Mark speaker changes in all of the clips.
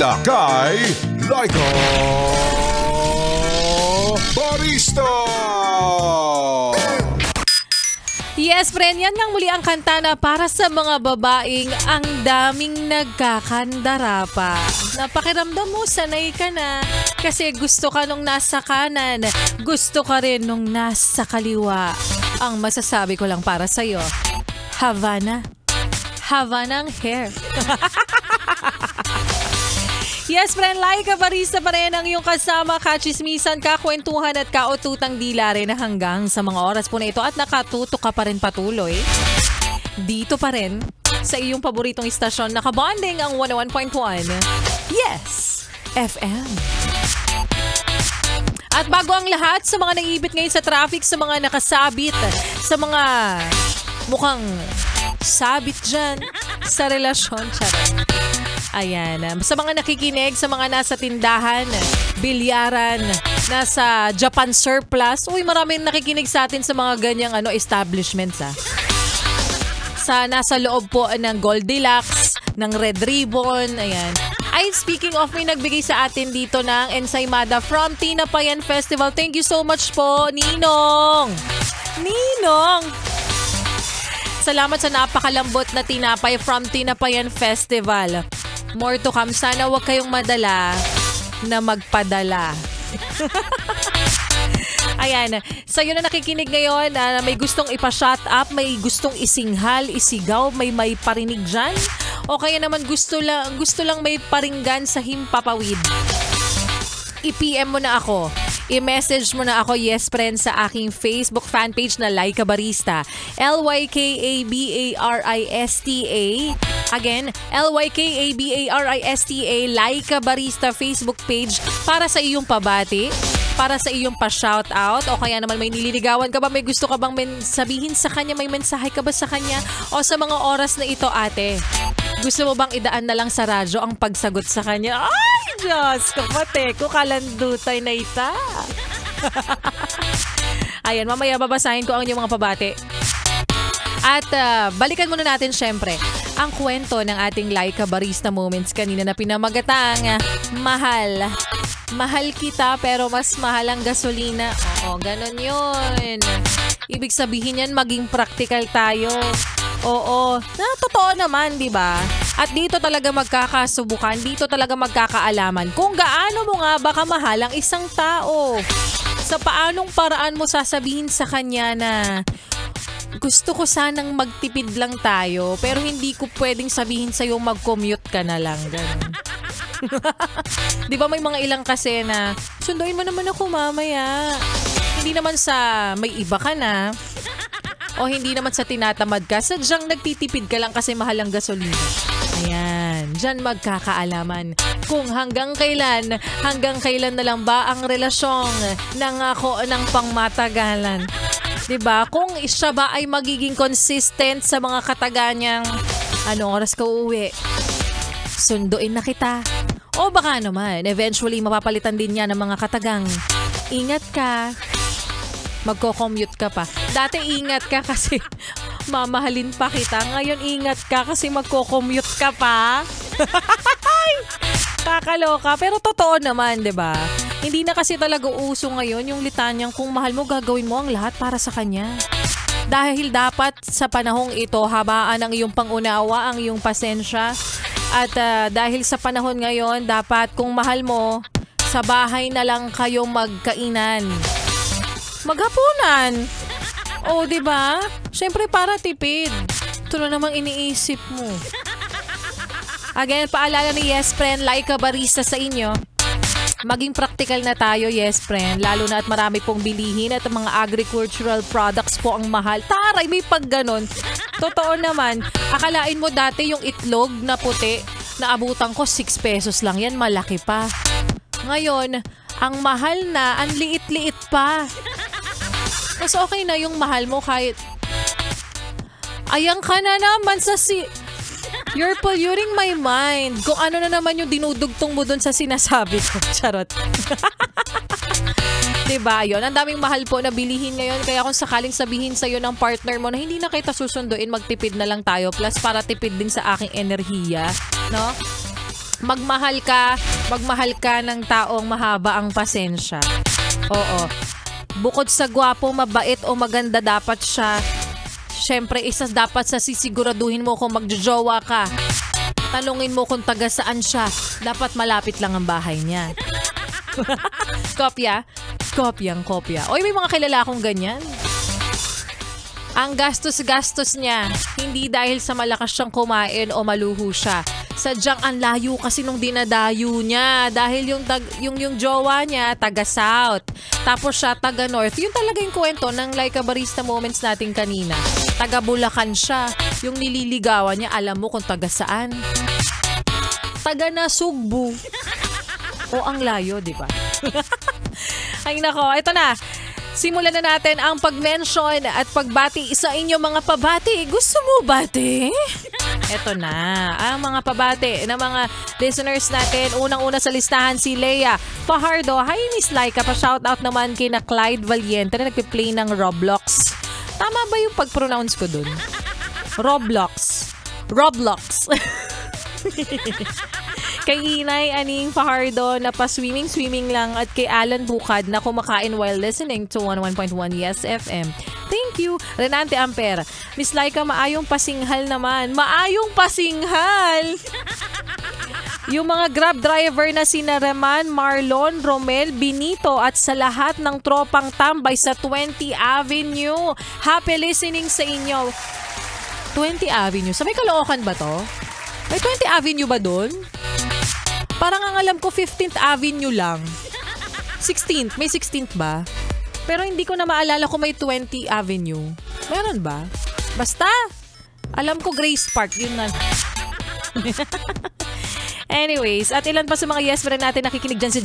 Speaker 1: nila kay Laika Barista!
Speaker 2: Yes, friend, yan nga muli ang kanta na para sa mga babaeng ang daming nagkakandara pa. Napakiramdam mo, sanay ka na. Kasi gusto ka nung nasa kanan, gusto ka rin nung nasa kaliwa. Ang masasabi ko lang para sa'yo, Havana. Havana ang hair. Yes, friend, Laika Barista pa rin ang iyong kasama, kachismisan, kakwentuhan at kaututang dila rin hanggang sa mga oras po na ito at nakatuto ka pa rin patuloy. Dito pa rin sa iyong paboritong istasyon, nakabonding ang 101.1. Yes, FM. At bago ang lahat, sa mga naiibit ngayon sa traffic, sa mga nakasabit, sa mga mukhang sabit dyan sa relasyon, charot. Ayan, sa mga nakikinig, sa mga nasa tindahan, bilyaran, nasa Japan Surplus, uy, maraming nakikinig sa atin sa mga ganyang establishments, Sa nasa loob po ng Goldilocks, ng Red Ribbon, ayan. Ay, speaking of, may nagbigay sa atin dito ng ensaymada from Tinapayan Festival. Thank you so much po, Ninong! Ninong! Salamat sa napakalambot na tinapay from Tinapayan Festival. More to come. Sana huwag kayong madala na magpadala. Ayan. Sa'yo na nakikinig ngayon na may gustong ipa-shut up, may gustong isinghal, isigaw, may parinig dyan. O kaya naman gusto lang may paringgan sa himpapawid. I-PM mo na ako. I-message mo na ako, yes friend, sa aking Facebook fanpage na Laika Barista. LYKABARISTA. Again, LYKABARISTA, Laika Barista Facebook page para sa iyong pabati, para sa iyong pa-shoutout, o kaya naman may nililigawan ka ba, may gusto ka bang sabihin sa kanya, may mensahe ka ba sa kanya, o sa mga oras na ito, ate, gusto mo bang idaan na lang sa radyo ang pagsagot sa kanya? Ay, Diyos, kapate, kukalandutay na ita. Ayan, mamaya babasahin ko ang inyong mga pabati. At balikan muna natin syempre ang kwento ng ating Laika Barista Moments kanina na pinamagatang mahal. Mahal kita pero mas mahal ang gasolina. Oo, ganun yun. Ibig sabihin yan, maging practical tayo. Oo, totoo naman, di ba? At dito talaga magkakasubukan, dito talaga magkakaalaman kung gaano mo nga ba kamahal ang isang tao. Sa paanong paraan mo sasabihin sa kanya na gusto ko sanang magtipid lang tayo pero hindi ko pwedeng sabihin sa'yo mag-commute ka na lang. Di ba may mga ilang kasi na sunduin mo naman ako mamaya. Hindi naman sa may iba ka na o hindi naman sa tinatamad ka, sadyang nagtitipid ka lang kasi mahal ang gasolina. Ayan, dyan magkakaalaman kung hanggang kailan na lang ba ang relasyong nangako ng pangmatagalan. Diba? Kung siya ba ay magiging consistent sa mga kataga niyang anong oras ka uuwi? Sunduin na kita. O baka naman, eventually mapapalitan din niya ng mga katagang ingat ka. Magko-commute ka pa. Dati ingat ka kasi mamahalin pa kita. Ngayon ingat ka kasi magko-commute ka pa. Kakaloka. Pero totoo naman, di ba? Hindi na kasi talaga uso ngayon yung litanyang kung mahal mo, gagawin mo ang lahat para sa kanya. Dahil dapat sa panahong ito, habaan ang iyong pangunawa, ang iyong pasensya. At dahil sa panahon ngayon, dapat kung mahal mo, sa bahay na lang kayo magkainan. Maghapunan. O, di ba? Syempre para tipid. Ito na namang iniisip mo. Again, paalala ni Yes Friend, Laika Barista sa inyo. Maging practical na tayo, yes friend. Lalo na at marami pong bilihin at mga agricultural products po ang mahal. Taray, may pag ganon. Totoo naman. Akalain mo dati yung itlog na puti, na abutan ko 6 pesos lang yan, malaki pa. Ngayon, ang mahal na, ang liit-liit pa. Mas okay na yung mahal mo kahit ayan ka na naman sa You're polluting my mind. Kung ano na naman yung dinudugtong mo dun sa sinasabi ko. Charot. Diba? Yun. Ang daming mahal po na bilihin ngayon. Kaya kung sakaling sabihin sa'yo ng partner mo na hindi na kita susunduin, magtipid na lang tayo. Plus para tipid din sa aking enerhiya. No? magmahal ka ng taong mahaba ang pasensya. Oo. Bukod sa gwapo, mabait o maganda dapat siya. Syempre, isa dapat sa sisiguraduhin mo kung magjojowa ka. Tanungin mo kung taga saan siya. Dapat malapit lang ang bahay niya. Kopya? Kopyang-kopya. Oy, may mga kilala akong ganyan. Ang gastos-gastos niya, hindi dahil sa malakas siyang kumain o maluho siya. Sadyang ang layo kasi nung dinadayo niya dahil yung jowa niya taga-south. Tapos siya taga-north. Yun talaga yung kwento ng Like a Barista moments natin kanina. Taga-Bulacan siya. Yung nililigawan niya, alam mo kung taga saan. Taga-Nasugbu. O ang layo, di ba? Ay nako, ito na. Simulan na natin ang pag-mention at pagbati sa inyo mga pabati. Gusto mo bati? Eto na, ang mga pabati ng mga listeners natin. Unang-una sa listahan si Leia Fajardo. Hi Miss Laika, pa-shoutout naman kay na Clyde Valiente na nagpi-play ng Roblox. Tama ba yung pag-pronounce ko dun? Roblox. Kay Inay Aning Fajardo na pa-swimming lang at kay Alan Bukad na kumakain while listening to 101.1 Yes FM. Thank you. Renante Amper. Miss Laika, maayong pasinghal naman. Maayong pasinghal! Yung mga Grab driver na sina Reman, Marlon, Romel, Benito at sa lahat ng tropang tambay sa 20 Avenue. Happy listening sa inyo. 20 Avenue. Sa may Caloocan ba to? May 20 Avenue ba doon? Parang ang alam ko 15th Avenue lang. 16th. May 16th ba? Pero hindi ko na maalala kung may 20 Avenue. Meron ba? Basta. Alam ko Grace Park. Yun na. Anyways, at ilan pa sa mga yes friend natin nakikinig dyan si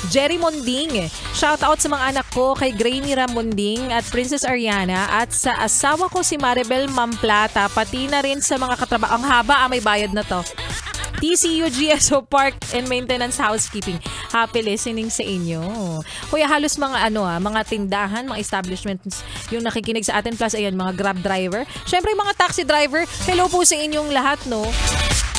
Speaker 2: Jerry Monding. Shout out sa mga anak ko kay Grainy Ramonding at Princess Ariana at sa asawa ko si Maribel Mamplata, pati na rin sa mga katrabaho. Ang haba, may bayad na to. TCU GSO Park and Maintenance Housekeeping. Happy listening sa inyo. Kuya, halos mga mga tindahan, mga establishments yung nakikinig sa atin, plus ayan, mga Grab driver. Syempre mga taxi driver, hello po sa inyong lahat, no?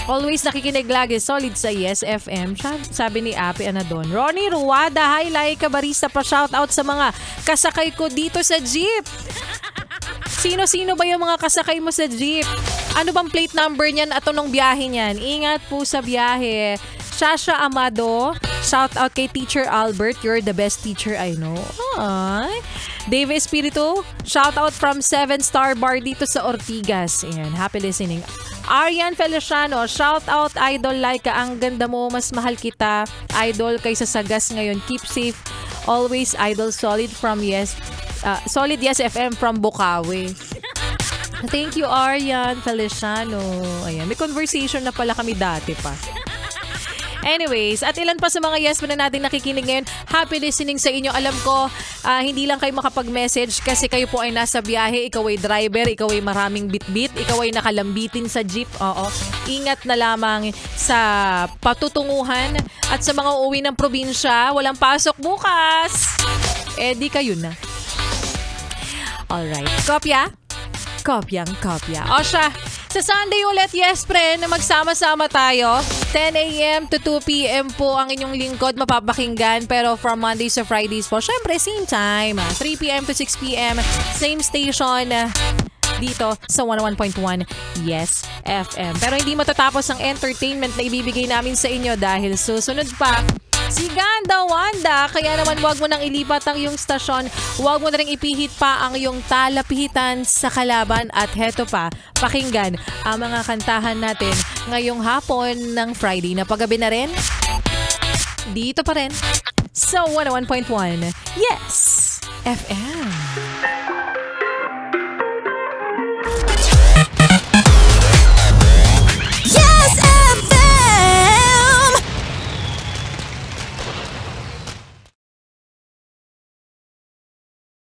Speaker 2: Always nakikinig lagi, solid sa Yes FM. Sabi ni Api Anadon. Ronnie Ruada, hi Laika Barista, pa shout out sa mga kasakay ko dito sa jeep. Sino-sino ba yung mga kasakay mo sa jeep? Ano bang plate number niyan at anong biyahe niyan? Ingat po sa biyahe. Shasha Amado, shout out kay Teacher Albert. You're the best teacher I know. Ay. Dave Espiritu, shout out from 7-Star Bar dito sa Ortigas. Ayan, happy listening. Arian Feliciano, shout out Idol Laika. Ang ganda mo, mas mahal kita. Idol kaysa sa gas ngayon. Keep safe. Always Idol Solid from Solid Yes FM from Bukawi. Thank you, Arian Feliciano. Ayan, may conversation na pala kami dati pa. Anyways, at ilan pa sa mga yes na natin nakikinig ngayon, happy listening sa inyo. Alam ko, hindi lang kayo makapag-message kasi kayo po ay nasa biyahe, ikaw ay driver, ikaw ay maraming bitbit, ikaw ay nakalambitin sa jeep. Oo. Ingat na lamang sa patutunguhan at sa mga uuwi ng probinsya, walang pasok bukas. Di kayo na. Alright. Kopya? Kopyang-kopya. O siya, sa Sunday ulit, yes friend, na magsama-sama tayo. 10 a.m. to 2 p.m. po ang inyong lingkod mapapakinggan. Pero from Mondays to Fridays po, syempre same time. 3 p.m. to 6 p.m. Same station dito sa 101.1 Yes FM. Pero hindi matatapos ang entertainment na ibibigay namin sa inyo dahil susunod pa si Ganda Wanda. Kaya naman wag mo nang ilipat ang iyong stasyon. Wag mo na rin ipihit pa ang iyong talapihitan sa kalaban. At heto pa, pakinggan ang mga kantahan natin ngayong hapon ng Friday na paggabi na rin. Dito pa rin sa 101.1 Yes FM.